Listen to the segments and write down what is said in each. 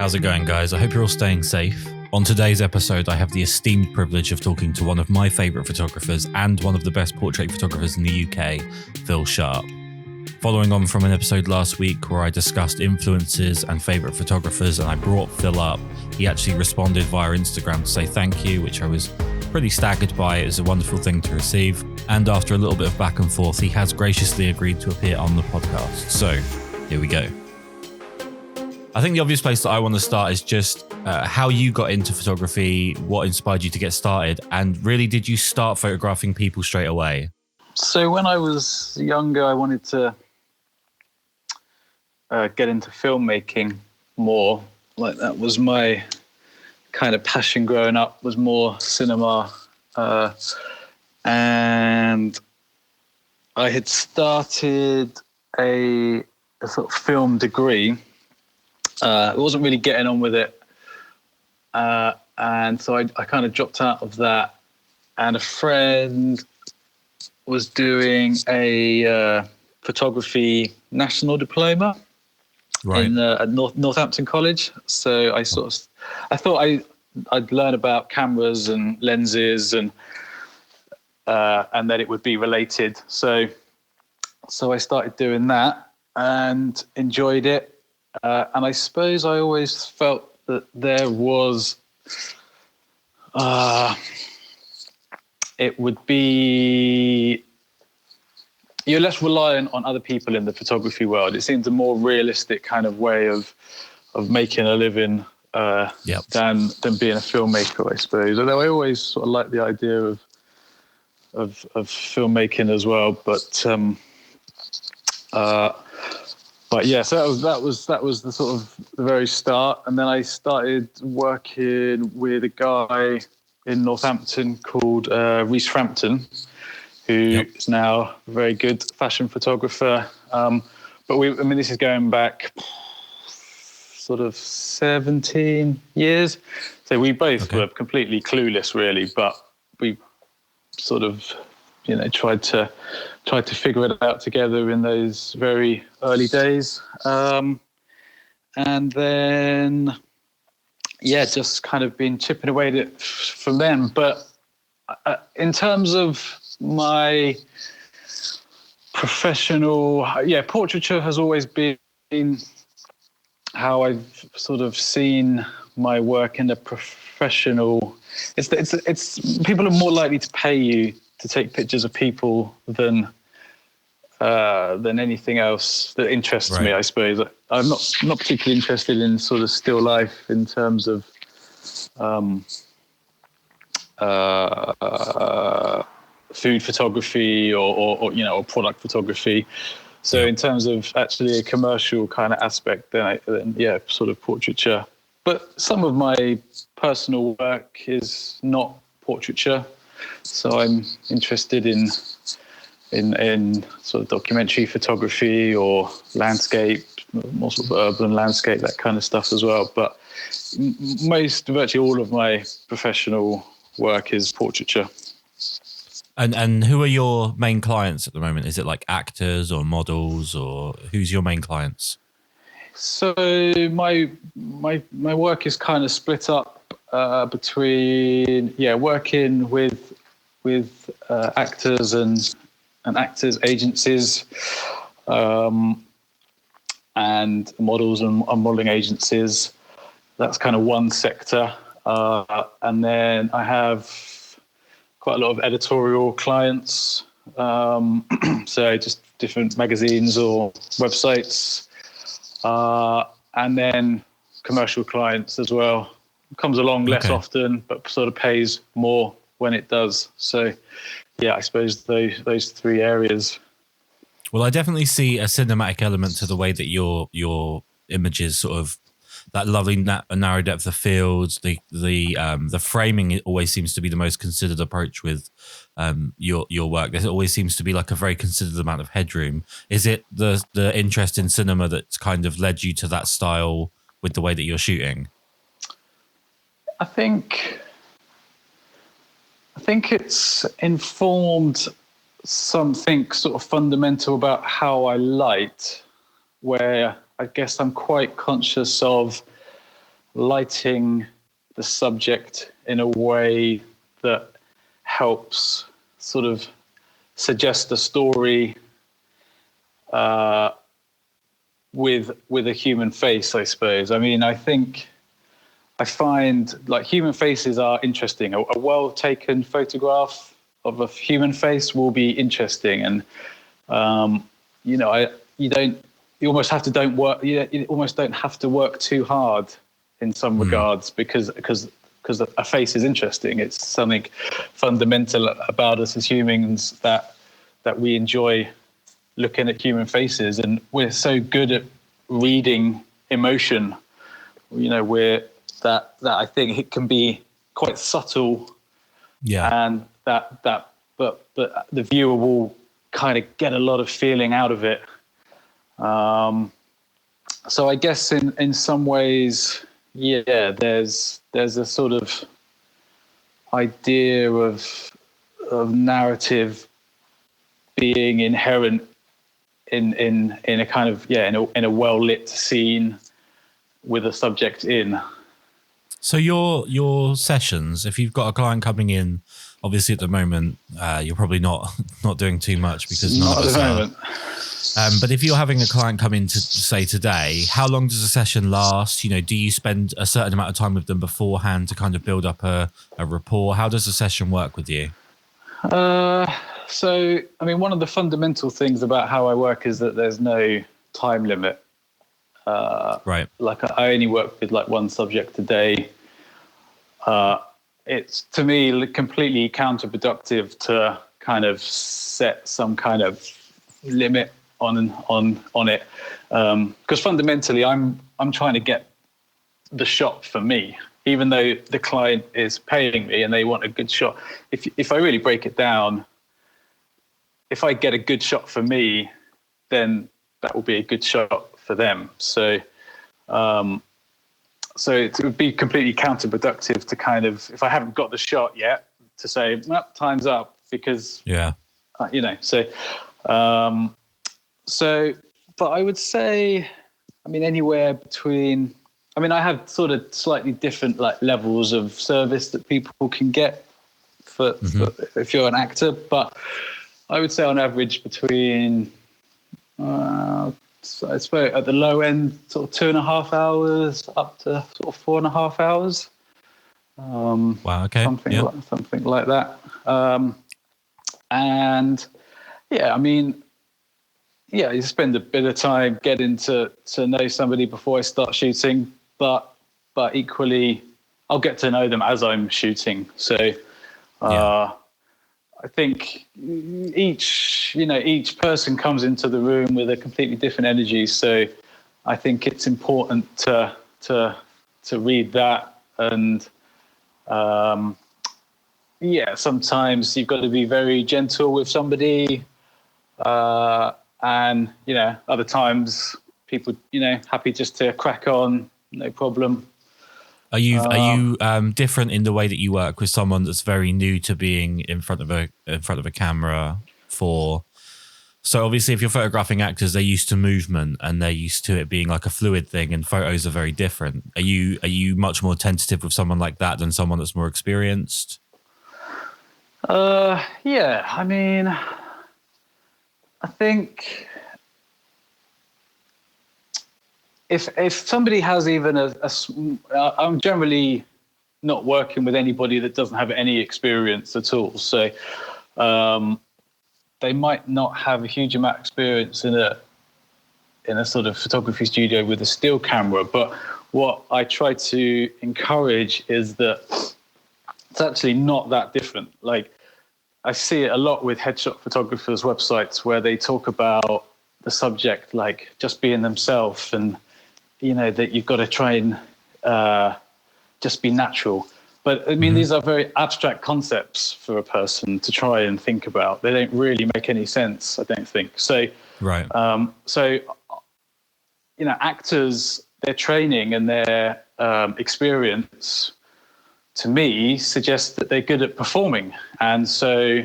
How's it going, guys? I hope you're all staying safe. On today's episode, I have the esteemed privilege of talking to one of my favourite photographers and one of the best portrait photographers in the UK, Phil Sharp. Following on from an episode last week where I discussed influences and favourite photographers and I brought Phil up, he actually responded via Instagram to say thank you, which I was pretty staggered by. It was a wonderful thing to receive. And after a little bit of back and forth, he has graciously agreed to appear on the podcast. So, here we go. I think the obvious place that I want to start is just how you got into photography, what inspired you to get started, and really, did you start photographing people straight away? So when I was younger, I wanted to get into filmmaking more. Like, that was my kind of passion growing up, was more cinema. And I had started a sort of film degree. I wasn't really getting on with it. And so I kind of dropped out of that. And a friend was doing a photography national diploma at Northampton College. So I thought I'd learn about cameras and lenses and that it would be related. So I started doing that and enjoyed it. And I suppose I always felt that there was, it would be, you're less reliant on other people in the photography world. It seems a more realistic kind of way of making a living than being a filmmaker, I suppose. Although I always sort of liked the idea of filmmaking as well, But yeah, so that was the sort of the very start, and then I started working with a guy in Northampton called Rhys Frampton, who is now a very good fashion photographer. But this is going back sort of 17 years. So we both were completely clueless, really, but we sort of, tried to figure it out together in those very early days. And then, just kind of been chipping away at it from then. But in terms of my professional, portraiture has always been how I've sort of seen my work in a professional. It's people are more likely to pay you to take pictures of people than anything else that interests me, I suppose. I'm not particularly interested in sort of still life in terms of food photography or product photography. So in terms of actually a commercial kind of aspect, then sort of portraiture. But some of my personal work is not portraiture. So I'm interested in sort of documentary photography or landscape, more sort of urban landscape, that kind of stuff as well. But virtually all of my professional work is portraiture. And who are your main clients at the moment? Is it like actors or models, or who's your main clients? So my work is kind of split up between working with actors and actors agencies, and models and modeling agencies. That's kind of one sector, and then I have quite a lot of editorial clients, so just different magazines or websites, and then commercial clients as well. Comes along less often, but sort of pays more when it does. So, I suppose those three areas. Well, I definitely see a cinematic element to the way that your images sort of, that lovely narrow depth of fields, the framing, it always seems to be the most considered approach with your work. There always seems to be like a very considered amount of headroom. Is it the interest in cinema that's kind of led you to that style with the way that you're shooting? I think it's informed something sort of fundamental about how I light, where I guess I'm quite conscious of lighting the subject in a way that helps sort of suggest a story with a human face, I suppose. I mean, I find like human faces are interesting. A well-taken photograph of a human face will be interesting, and you almost don't have to work too hard in some regards because a face is interesting. It's something fundamental about us as humans that we enjoy looking at human faces, and we're so good at reading emotion. That I think it can be quite subtle, and but the viewer will kind of get a lot of feeling out of it. So I guess in some ways, there's a sort of idea of narrative being inherent in a kind of in a well lit scene with a subject in. So your sessions, if you've got a client coming in, obviously at the moment you're probably not doing too much because none of us are. But if you're having a client come in to say today, how long does a session last? Do you spend a certain amount of time with them beforehand to kind of build up a rapport? How does a session work with you? So, I mean, one of the fundamental things about how I work is that there's no time limit. Right. Like I only work with like one subject a day. It's to me completely counterproductive to kind of set some kind of limit on it, because fundamentally I'm trying to get the shot for me, even though the client is paying me and they want a good shot. If I really break it down, if I get a good shot for me, then that will be a good shot for them. So it would be completely counterproductive to kind of, if I haven't got the shot yet, to say, well, time's up, because but I would say, I mean, anywhere between, I mean, I have sort of slightly different like levels of service that people can get for if you're an actor, but I would say on average between, I suppose at the low end, sort of 2.5 hours up to sort of 4.5 hours. Wow. Okay. Something like that. And I mean, you spend a bit of time getting to know somebody before I start shooting, but equally, I'll get to know them as I'm shooting. So, I think each person comes into the room with a completely different energy. So, I think it's important to read that, and sometimes you've got to be very gentle with somebody. And other times people happy just to crack on, no problem. Are you different in the way that you work with someone that's very new to being in front of a camera? So obviously if you're photographing actors, they're used to movement and they're used to it being like a fluid thing, and photos are very different. Are you much more tentative with someone like that than someone that's more experienced? I mean, I think if somebody has even I'm generally not working with anybody that doesn't have any experience at all. So they might not have a huge amount of experience in a sort of photography studio with a still camera. But what I try to encourage is that it's actually not that different. Like, I see it a lot with headshot photographers' websites where they talk about the subject like just being themselves, and that you've got to try and just be natural. But I mean, these are very abstract concepts for a person to try and think about. They don't really make any sense, I don't think. So, right. Actors, their training and their experience, to me, suggests that they're good at performing. And so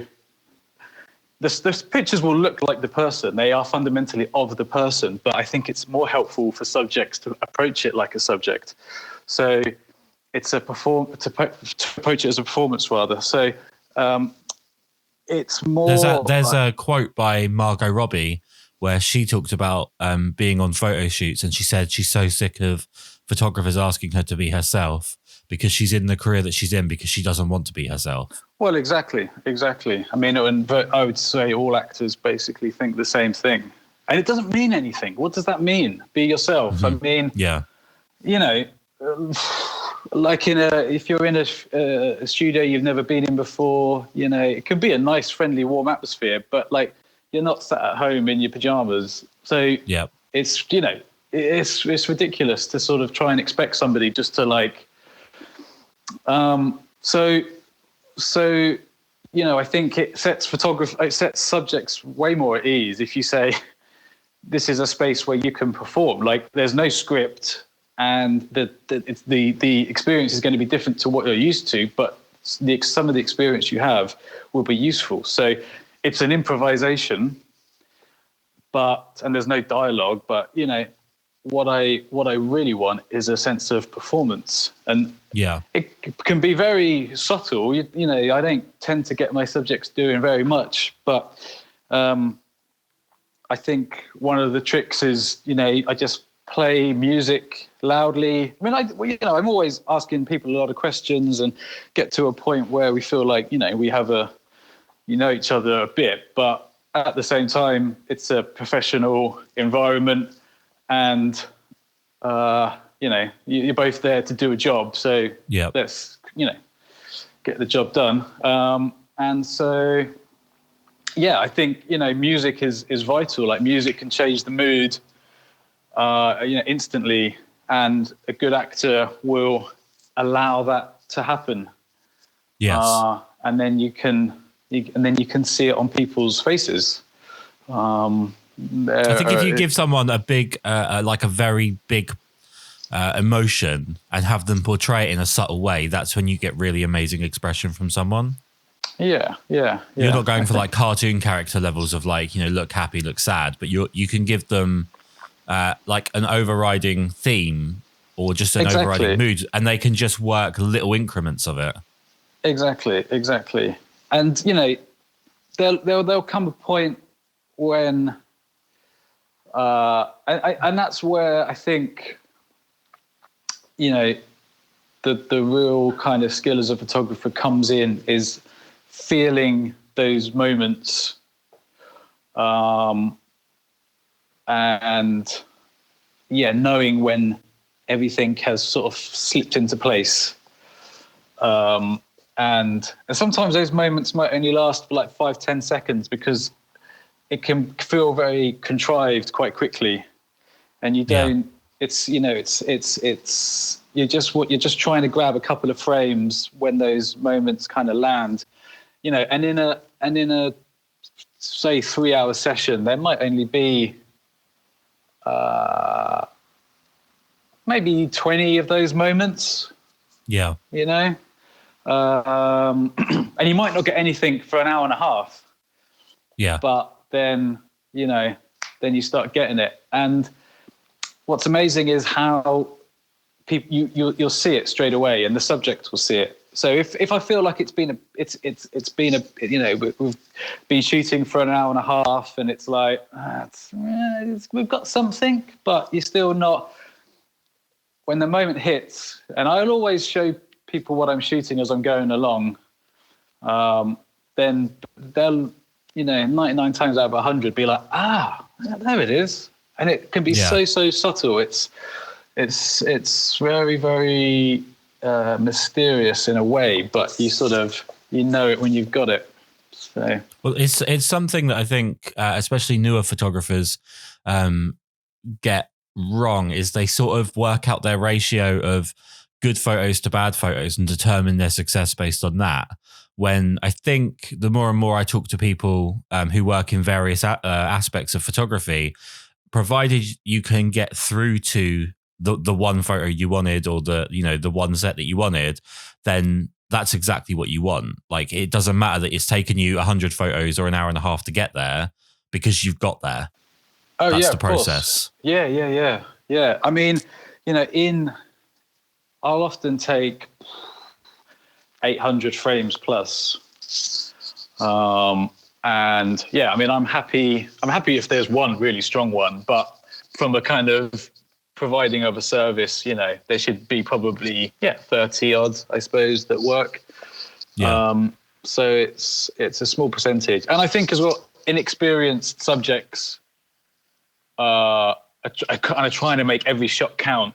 the pictures will look like the person. They are fundamentally of the person, but I think it's more helpful for subjects to approach it like a subject. So it's to approach it as a performance rather. So it's more. There's a quote by Margot Robbie where she talked about being on photo shoots, and she said she's so sick of photographers asking her to be herself because she's in the career that she's in because she doesn't want to be herself. Well, exactly. I mean, I would say all actors basically think the same thing, and it doesn't mean anything. What does that mean? Be yourself. Mm-hmm. I mean, yeah, you know, like if you're in a studio you've never been in before, you know, it could be a nice, friendly, warm atmosphere, but like you're not sat at home in your pajamas. So yeah, it's, you know, it's ridiculous to sort of try and expect somebody just to like. So you know, I think it sets subjects way more at ease if you say this is a space where you can perform. Like there's no script. And the experience is going to be different to what you're used to, but some of the experience you have will be useful. So it's an improvisation, and there's no dialogue. But you know, what I really want is a sense of performance, and it can be very subtle. You know, I don't tend to get my subjects doing very much, but I think one of the tricks is, you know, I just play music loudly. I mean, I'm always asking people a lot of questions and get to a point where we feel like, you know, we have each other a bit, but at the same time, it's a professional environment, and you know, you're both there to do a job. So let's, you know, get the job done. And so, yeah, I think, you know, music is vital. Like music can change the mood, you know, instantly, and a good actor will allow that to happen. Yes, and then you can see it on people's faces. I think if you give someone a big, like a very big emotion and have them portray it in a subtle way, that's when you get really amazing expression from someone. Yeah. You're not going for like cartoon character levels of like, you know, look happy, look sad, but you can give them like an overriding theme or just an overriding mood, and they can just work little increments of it. Exactly. And you know, there'll come a point when, and that's where I think, you know, the real kind of skill as a photographer comes in, is feeling those moments, and knowing when everything has sort of slipped into place. And sometimes those moments might only last for like 5-10 seconds because it can feel very contrived quite quickly, and you don't. It's, you know, you're just trying to grab a couple of frames when those moments kind of land, you know. And in a say 3-hour session, there might only be maybe 20 of those moments. Yeah, you know. And you might not get anything for an hour and a half. Yeah. But then, you know, then you start getting it. And what's amazing is how people you'll see it straight away, and the subject will see it. So if I feel like it's been you know, we've been shooting for an hour and a half, and it's like we've got something, but you're still not. When the moment hits, and I'll always show people what I'm shooting as I'm going along, then they'll, you know, 99 times out of 100 be like, there it is. And it can be so subtle. It's very, very mysterious in a way, but you sort of, you know it when you've got it. So, well, it's something that I think especially newer photographers get wrong, is they sort of work out their ratio of good photos to bad photos and determine their success based on that. When I think the more and more I talk to people who work in various aspects of photography, provided you can get through to the one photo you wanted, or the one set that you wanted, then that's exactly what you want. Like, it doesn't matter that it's taken you 100 photos or an hour and a half to get there, because you've got there. Oh, that's the process. Yeah. I mean, you know, I'll often take 800 frames plus. And yeah, I mean, I'm happy if there's one really strong one, but from a kind of providing of a service, you know, there should be probably 30 odd, I suppose, that work. Yeah. So it's a small percentage, and I think as well, inexperienced subjects are kind of trying to make every shot count.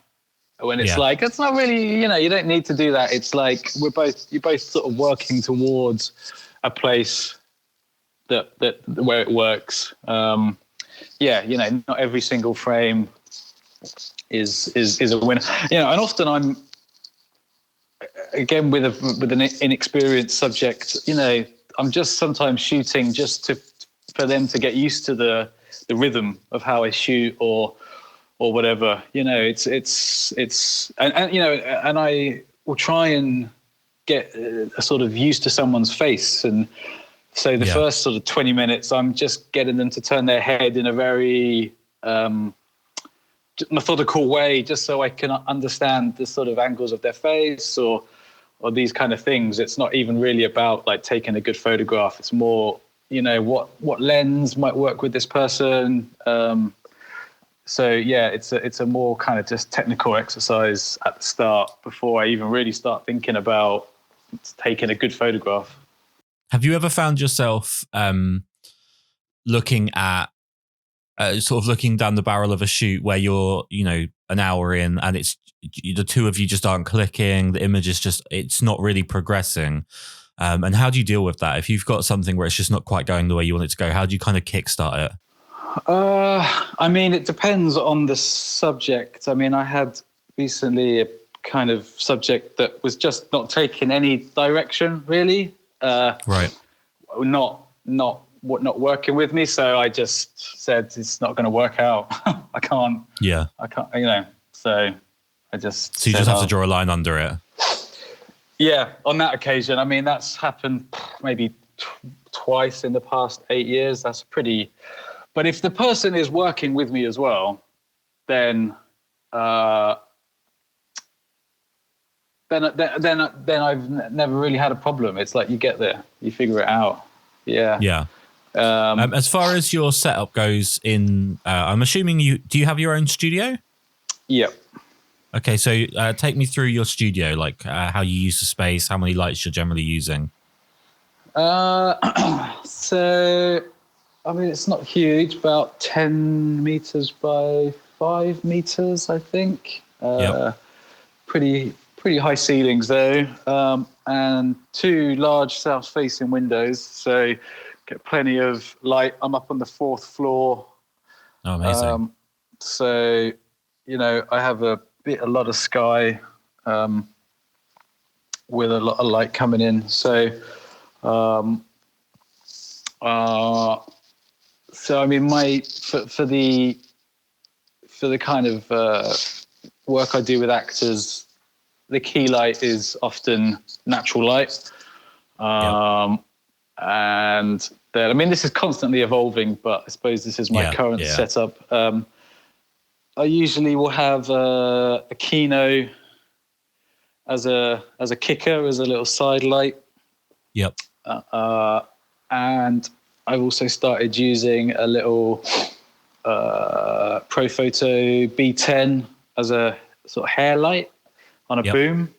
When it's like, it's not really, you know, you don't need to do that. It's like you're both sort of working towards a place that where it works. You know, not every single frame is a winner. You know, and often I'm again with an inexperienced subject. You know, I'm just sometimes shooting just for them to get used to the rhythm of how I shoot or whatever. You know, it's and you know, and I will try and get a sort of used to someone's face. And so the first sort of 20 minutes, I'm just getting them to turn their head in a very methodical way, just so I can understand the sort of angles of their face or these kind of things. It's not even really about like taking a good photograph. It's more, you know, what lens might work with this person. So yeah, it's a more kind of just technical exercise at the start before I even really start thinking about taking a good photograph. Have you ever found yourself looking at sort of looking down the barrel of a shoot where you're, you know, an hour in and it's the two of you just aren't clicking, the image is just, it's not really progressing? And how do you deal with that? If you've got something where it's just not quite going the way you want it to go, how do you kind of kickstart it? I mean, it depends on the subject. I mean, I had recently a kind of subject that was just not taking any direction, really. Right. Not working with me. So I just said, it's not going to work out. I can't, you know, so I just. So you just have to draw a line under it. Yeah. On that occasion, I mean, that's happened maybe twice in the past 8 years. That's pretty. But if the person is working with me as well, then I've never really had a problem. It's like you get there, you figure it out. Yeah. Yeah. As far as your setup goes, I'm assuming do you have your own studio? Yep. Okay, so take me through your studio, like how you use the space, how many lights you're generally using. So. I mean, it's not huge, about 10 meters by 5 meters, I think. Pretty high ceilings, though, and 2 large south-facing windows, so get plenty of light. I'm up on the 4th floor. Oh, amazing. So, you know, I have a lot of sky with a lot of light coming in. So, So I mean, for the kind of work I do with actors, the key light is often natural light, and then I mean this is constantly evolving, but I suppose this is my current setup. I usually will have a Kino as a kicker, as a little side light. Yep. And I've also started using a little Profoto B10 as a sort of hair light on a boom.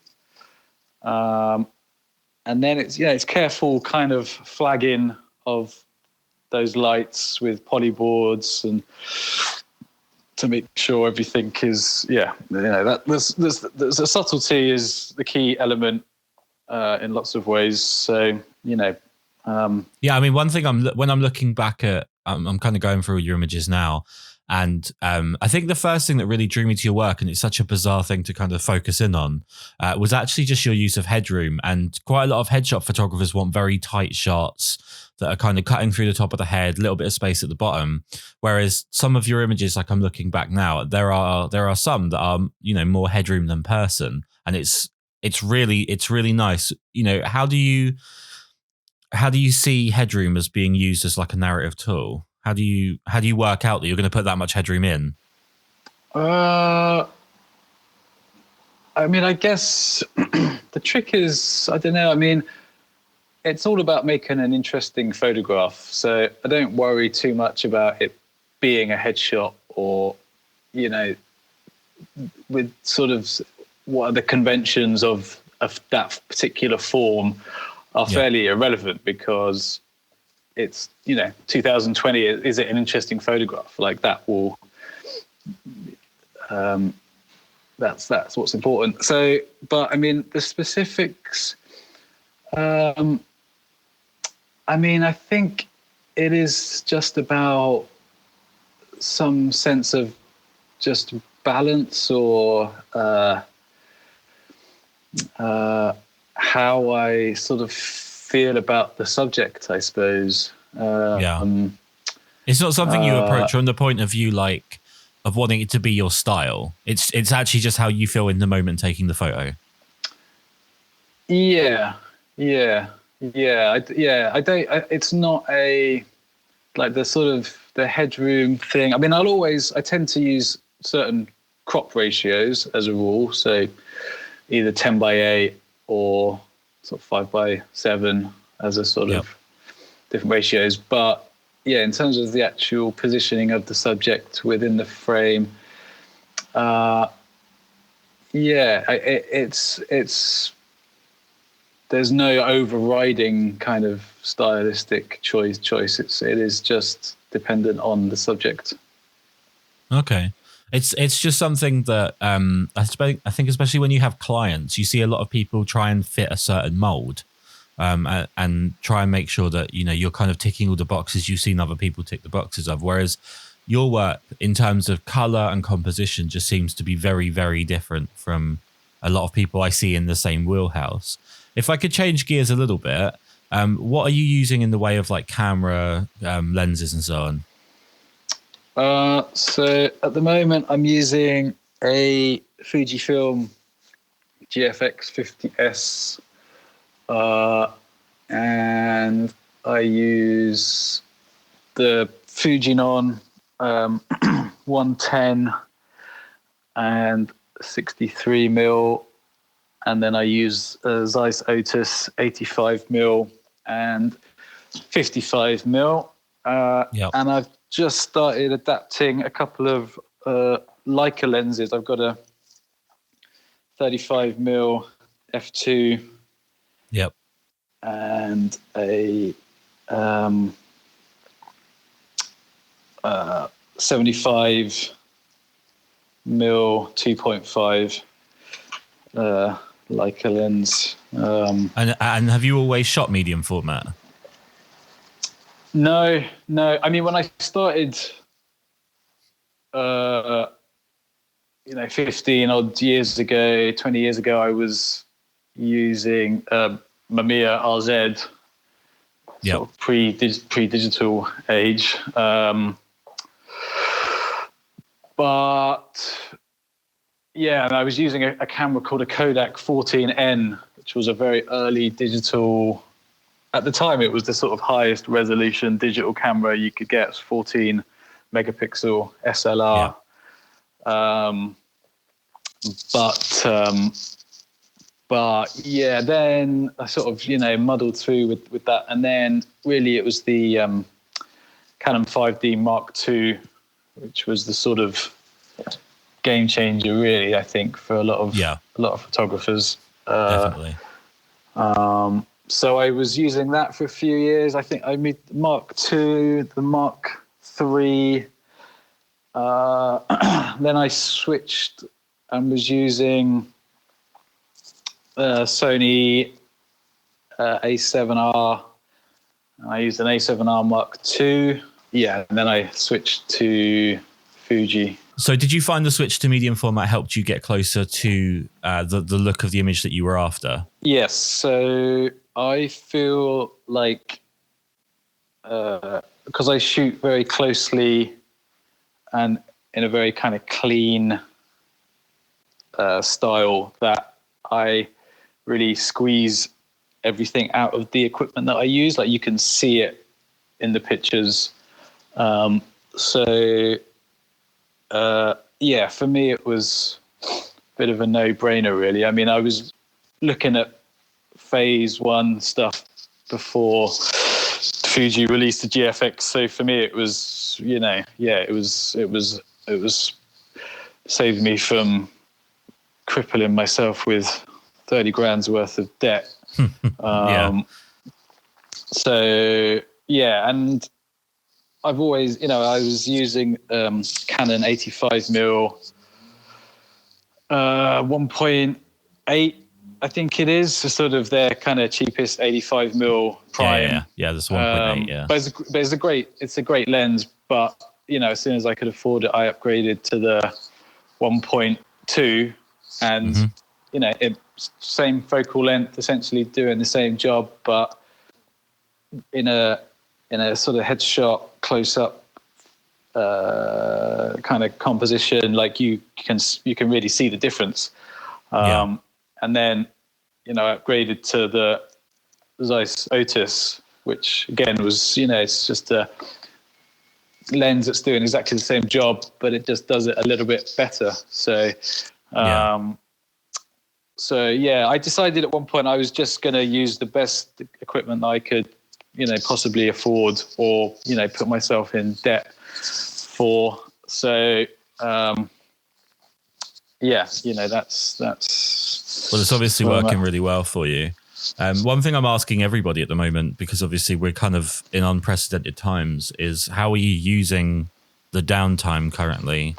And then it's careful kind of flagging of those lights with polyboards and to make sure everything is, that there's a subtlety is the key element in lots of ways. So, you know, I mean, one thing when I'm looking back at, I'm kind of going through your images now, and I think the first thing that really drew me to your work, and it's such a bizarre thing to kind of focus in on, was actually just your use of headroom. And quite a lot of headshot photographers want very tight shots that are kind of cutting through the top of the head, a little bit of space at the bottom. Whereas some of your images, like I'm looking back now, there are some that are, you know, more headroom than person, and it's really nice. You know, how do you see headroom as being used as like a narrative tool? How do you work out that you're going to put that much headroom in? I mean, I guess the trick is, I don't know. I mean, it's all about making an interesting photograph. So I don't worry too much about it being a headshot or, you know, with sort of what are the conventions of that particular form are fairly irrelevant, because it's, 2020. Is it an interesting photograph? Like that will, that's what's important. So, but I mean, the specifics, I mean, I think it is just about some sense of just balance, or how I sort of feel about the subject, I suppose. It's not something you approach from the point of view like of wanting it to be your style. It's actually just how you feel in the moment taking the photo. Yeah. I don't. It's not a like the sort of the headroom thing. I mean, I tend to use certain crop ratios as a rule. So either 10:8 or sort of 5:7 as a sort of different ratios. But yeah, in terms of the actual positioning of the subject within the frame, it's there's no overriding kind of stylistic choice. It is just dependent on the subject. Okay. It's just something that I think especially when you have clients, you see a lot of people try and fit a certain mold, and try and make sure that you're kind of ticking all the boxes you've seen other people tick the boxes of. Whereas your work, in terms of color and composition, just seems to be very, very different from a lot of people I see in the same wheelhouse. If I could change gears a little bit, what are you using in the way of like camera, lenses, and so on? So at the moment, I'm using a Fujifilm GFX 50S, and I use the Fujinon 110 and 63mm, and then I use Zeiss Otus 85mm and 55mm, and I've just started adapting a couple of Leica lenses. I've got a 35mm f2, and a 75mm 2.5 Leica lens. And have you always shot medium format? No. I mean, when I started, 15 odd years ago, 20 years ago, I was using Mamiya RZ, sort of pre-digital age. But yeah, and I was using a camera called a Kodak 14N, which was a very early digital. At the time, it was the sort of highest resolution digital camera you could get, 14 megapixel SLR. But yeah, then I sort of, muddled through with that. And then really it was the Canon 5D Mark II, which was the sort of game changer, really, I think, for a lot of photographers. Definitely. So I was using that for a few years. I think I made the Mark II, the Mark III. Then I switched and was using Sony A7R. I used an A7R Mark II. Yeah, and then I switched to Fuji. So did you find the switch to medium format helped you get closer to the look of the image that you were after? Yes. So I feel like because I shoot very closely and in a very kind of clean style, that I really squeeze everything out of the equipment that I use. Like you can see it in the pictures. For me, it was bit of a no-brainer, really. I mean, I was looking at phase one stuff before Fuji released the GFX, so for me it was, it was saved me from crippling myself with 30 grand's worth of debt. So and I've always, I was using Canon 85mm 1.8, I think it is, so sort of their kind of cheapest 85mm prime. Yeah, that's 1.8. Yeah, but it's a great lens. But as soon as I could afford it, I upgraded to the 1.2, and same focal length, essentially doing the same job, but in a sort of headshot, close up kind of composition, like you can really see the difference. And then I upgraded to the Zeiss Otis, which again was it's just a lens that's doing exactly the same job, but it just does it a little bit better. So I decided at one point I was just going to use the best equipment that I could possibly afford, or put myself in debt for. So that's well, it's obviously working really well for you. One thing I'm asking everybody at the moment, because obviously we're kind of in unprecedented times, is how are you using the downtime currently?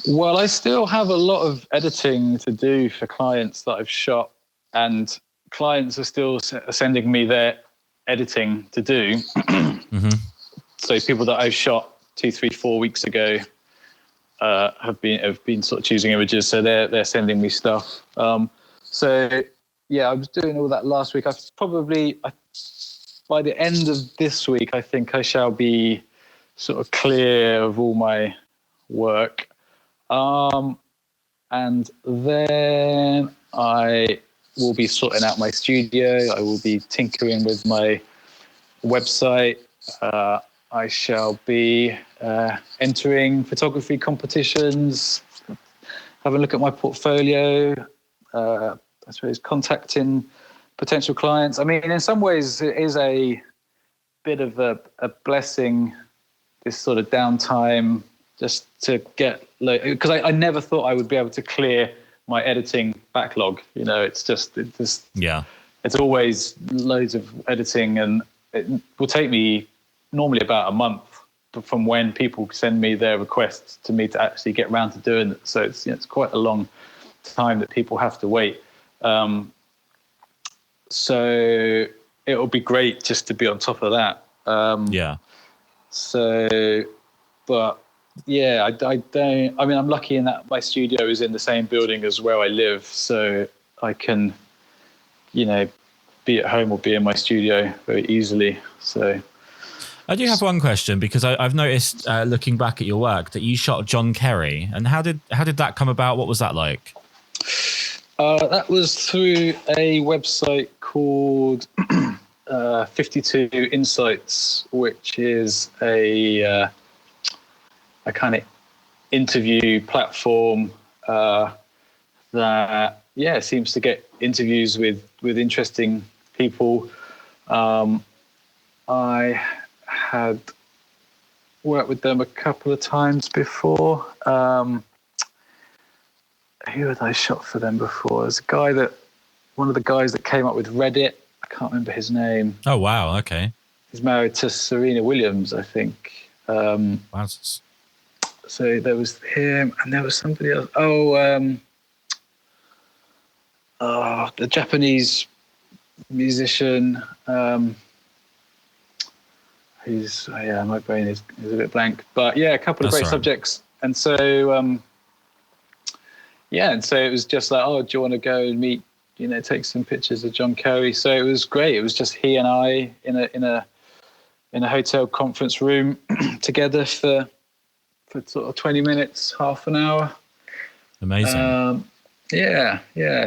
Well, I still have a lot of editing to do for clients that I've shot, and clients are still sending me their editing to do. Mm-hmm. So people that I've shot 2, 3, 4 weeks ago have been sort of choosing images, so they're sending me stuff. I was doing all that last week. By the end of this week, I think I shall be sort of clear of all my work, and then I will be sorting out my studio. I will be tinkering with my website. I shall be entering photography competitions, have a look at my portfolio, I suppose contacting potential clients. I mean, in some ways it is a bit of a blessing, this sort of downtime, just to get, because I never thought I would be able to clear my editing backlog. It's always loads of editing, and it will take me normally about a month from when people send me their requests to me to actually get around to doing it. So it's quite a long time that people have to wait. So it will be great just to be on top of that. I'm lucky in that my studio is in the same building as where I live, so I can, be at home or be in my studio very easily. So I do have one question, because I've noticed, looking back at your work, that you shot John Kerry. And how did that come about? What was that like? That was through a website called 52 Insights, which is a kind of interview platform that seems to get interviews with interesting people. I had worked with them a couple of times before. Who had I shot for them before? There's one of the guys that came up with Reddit. I can't remember his name. Oh, wow. Okay. He's married to Serena Williams, I think. Wow. So there was him, and there was somebody else. The Japanese musician. My brain is a bit blank. But a couple of great subjects. And so, and so it was just like, do you want to go and meet, take some pictures of John Kerry? So it was great. It was just he and I in a hotel conference room together for sort of 20 minutes, half an hour. Amazing.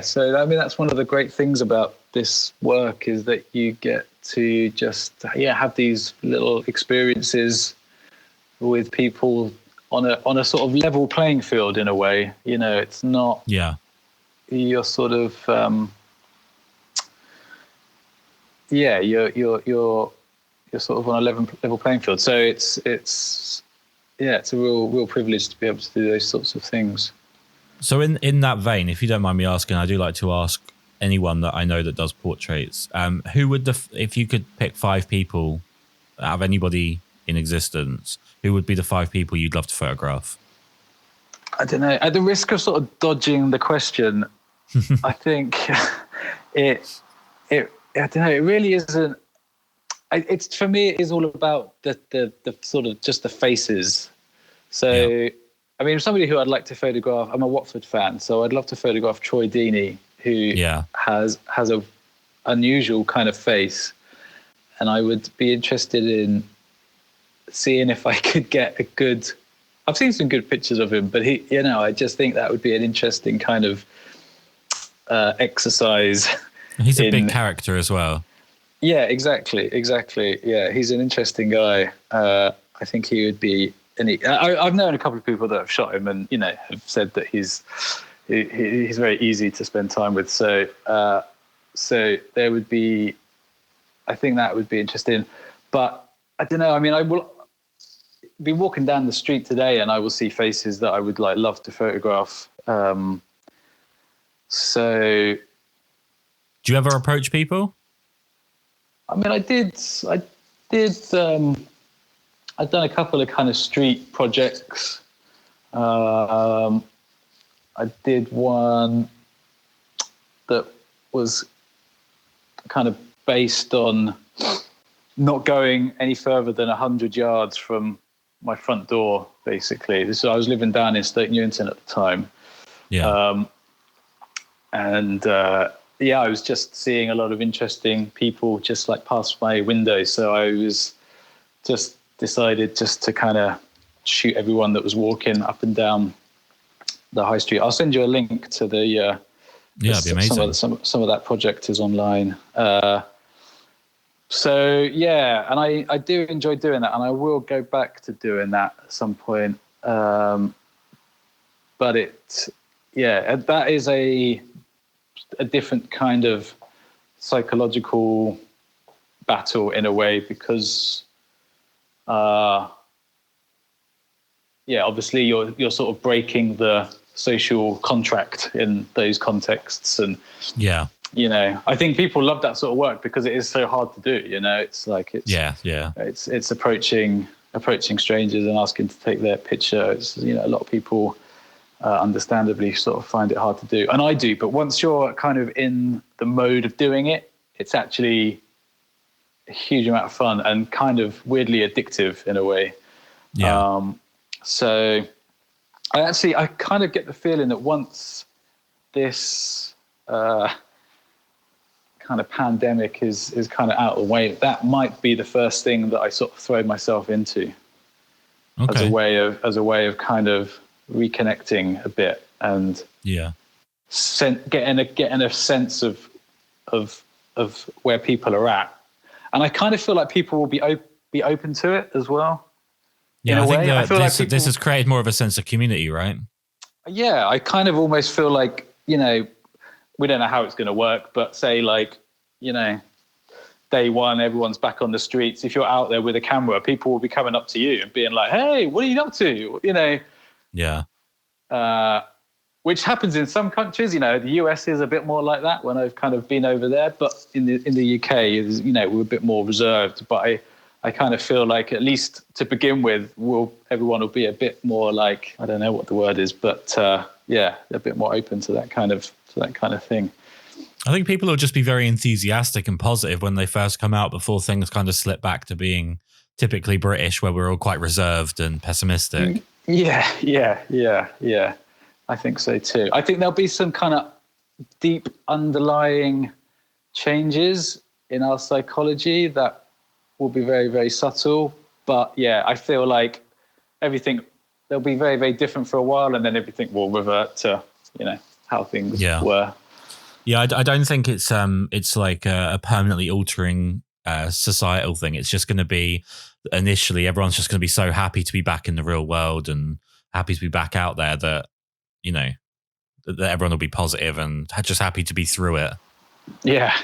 So, I mean, that's one of the great things about this work, is that you get to just, have these little experiences with people on a sort of level playing field in a way. You know, it's not. Yeah. You're sort of. You're sort of on a level playing field. So it's a real privilege to be able to do those sorts of things. So in that vein, if you don't mind me asking, I do like to ask anyone that I know that does portraits, who would if you could pick 5 people out of anybody in existence, who would be the 5 people you'd love to photograph? I don't know. At the risk of sort of dodging the question, I think I don't know. It really isn't. It's for me. It is all about the sort of just the faces. So, yeah. I mean, somebody who I'd like to photograph. I'm a Watford fan, so I'd love to photograph Troy Deeney, who has a unusual kind of face, and I would be interested in seeing if I could get a good. I've seen some good pictures of him, but I just think that would be an interesting kind of exercise. He's a big character as well. Yeah, exactly. Yeah, he's an interesting guy. I think he would be. I've known a couple of people that have shot him, and have said that he's very easy to spend time with. So there would be. I think that would be interesting, but I don't know. I mean, I will be walking down the street today, and I will see faces that I would love to photograph. So, do you ever approach people? I mean, I'd done a couple of kind of street projects. I did one that was kind of based on not going any further than 100 yards from my front door, basically. So I was living down in Stoke Newington at the time. Yeah. I was just seeing a lot of interesting people just past my window. So I was just decided just to kind of shoot everyone that was walking up and down the high street. I'll send you a link to the it'd be amazing. Some of that project is online. And I do enjoy doing that, and I will go back to doing that at some point. But that is a different kind of psychological battle in a way, because obviously you're sort of breaking the social contract in those contexts, and I think people love that sort of work because it is so hard to do. It's it's approaching strangers and asking to take their picture. It's, a lot of people understandably sort of find it hard to do, and I do. But once you're kind of in the mode of doing it, it's actually a huge amount of fun and kind of weirdly addictive in a way. So I kind of get the feeling that once this kind of pandemic is kind of out of the way, that might be the first thing that I sort of throw myself into as a way of kind of reconnecting a bit and getting a sense of where people are at. And I kind of feel like people will be open to it as well. Yeah, I think this has created more of a sense of community, right? Yeah, I kind of almost feel like, we don't know how it's going to work, but say day one, everyone's back on the streets. If you're out there with a camera, people will be coming up to you and being like, "Hey, what are you up to?" Yeah. Which happens in some countries. The US is a bit more like that when I've kind of been over there, but in the UK, we're a bit more reserved. But I kind of feel like, at least to begin with, everyone will be a bit more like, I don't know what the word is, but a bit more open to that kind of thing. I think people will just be very enthusiastic and positive when they first come out, before things kind of slip back to being typically British, where we're all quite reserved and pessimistic. Yeah. I think so too. I think there'll be some kind of deep underlying changes in our psychology that will be very, very subtle. But I feel like everything, they'll be very, very different for a while, and then everything will revert to, how things were. Yeah, I don't think it's like a permanently altering societal thing. It's just going to be, initially, everyone's just going to be so happy to be back in the real world and happy to be back out there that, you know, that everyone will be positive and just happy to be through it. Yeah,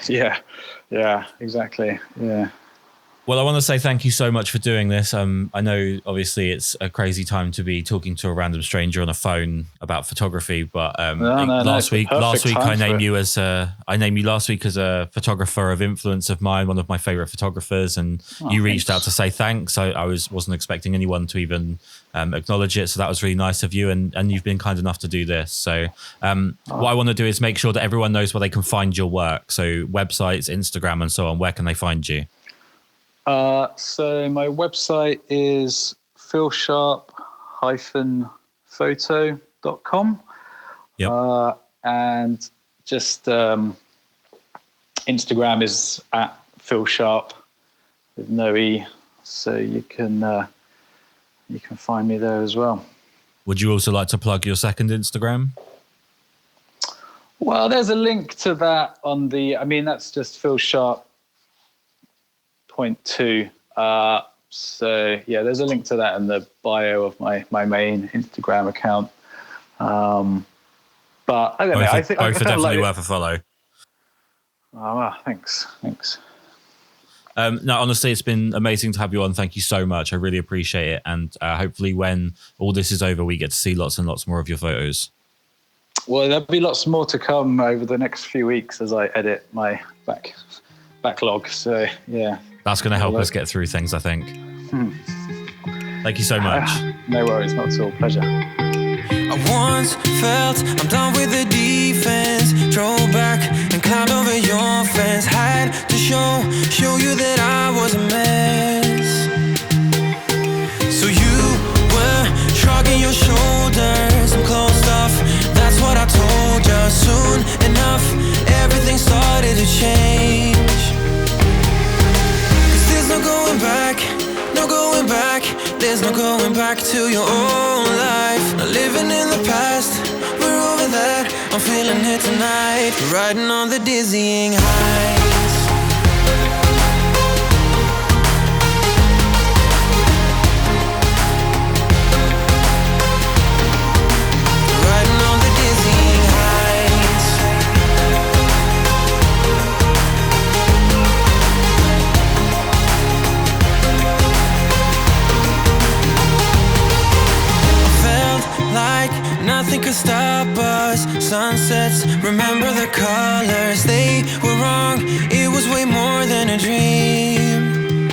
exactly. Yeah. Well, I want to say thank you so much for doing this. I know obviously it's a crazy time to be talking to a random stranger on a phone about photography, but last week I named you as a photographer of influence of mine, one of my favorite photographers, and you reached out to say thanks. I wasn't expecting anyone to even acknowledge it, so that was really nice of you, and you've been kind enough to do this. So what I want to do is make sure that everyone knows where they can find your work. So websites, Instagram, and so on. Where can they find you? So my website is philsharp-photo.com. Yep. And just Instagram is at philsharp with no E. So you can find me there as well. Would you also like to plug your second Instagram? Well, there's a link to that on that's just philsharp.2. So yeah, there's a link to that in the bio of my main Instagram account. But I don't know. I think both are definitely worth a follow. Oh, well, thanks. No, honestly, it's been amazing to have you on. Thank you so much. I really appreciate it. And hopefully when all this is over, we get to see lots and lots more of your photos. Well, there'll be lots more to come over the next few weeks as I edit my backlog. So yeah. That's going to help us get through things, I think. Thank you so much. No worries, not at all. Pleasure. I once felt I'm done with the defense. Drove back and climbed over your fence. Had to show you that I was a mess. So you were shrugging your shoulders. I'm closed off, that's what I told you. Soon enough, everything started to change. There's no going back, there's no going back to your old life. Not living in the past, we're over that. I'm feeling it tonight, riding on the dizzying heights. Riding on the dizzying heights. Like nothing could stop us. Sunsets, remember the colors. They were wrong, it was way more than a dream.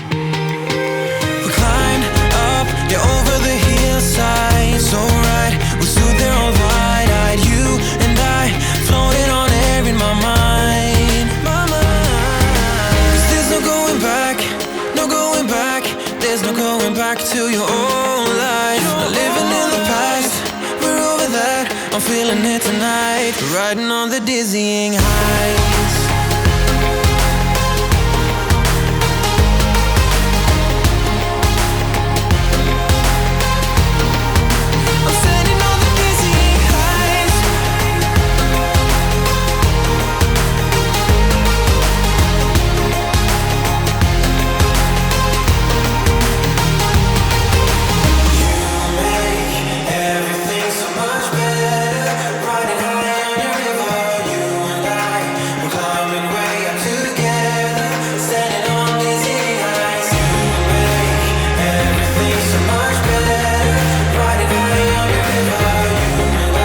We climbed up, over the hillside. So right, we stood there all wide-eyed. You and I, floating on air in my mind. 'Cause there's no going back, there's no going back to your old life. Not living in the past, that I'm feeling it tonight, riding on the dizzying heights. I'm standing on the dizzying heights. You make everything so much better. Riding high on your river, you and I, we're climbing way up together, standing on dizzying heights. You make everything so much better. Riding high on your river, you and I,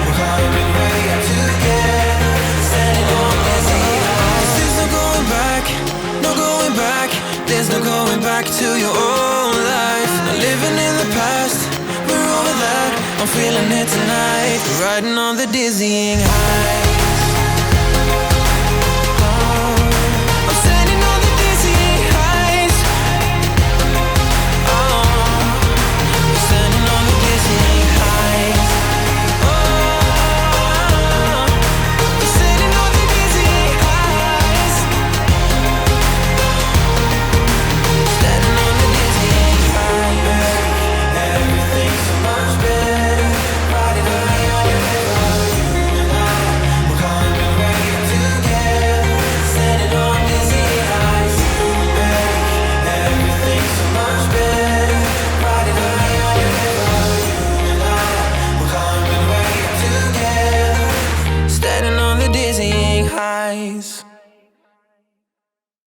we're climbing way up together, standing on dizzying heights. There's no going back, there's no going back to your old life. Not living in the past, we're over that. I'm feeling it tonight, riding on the dizzying heights.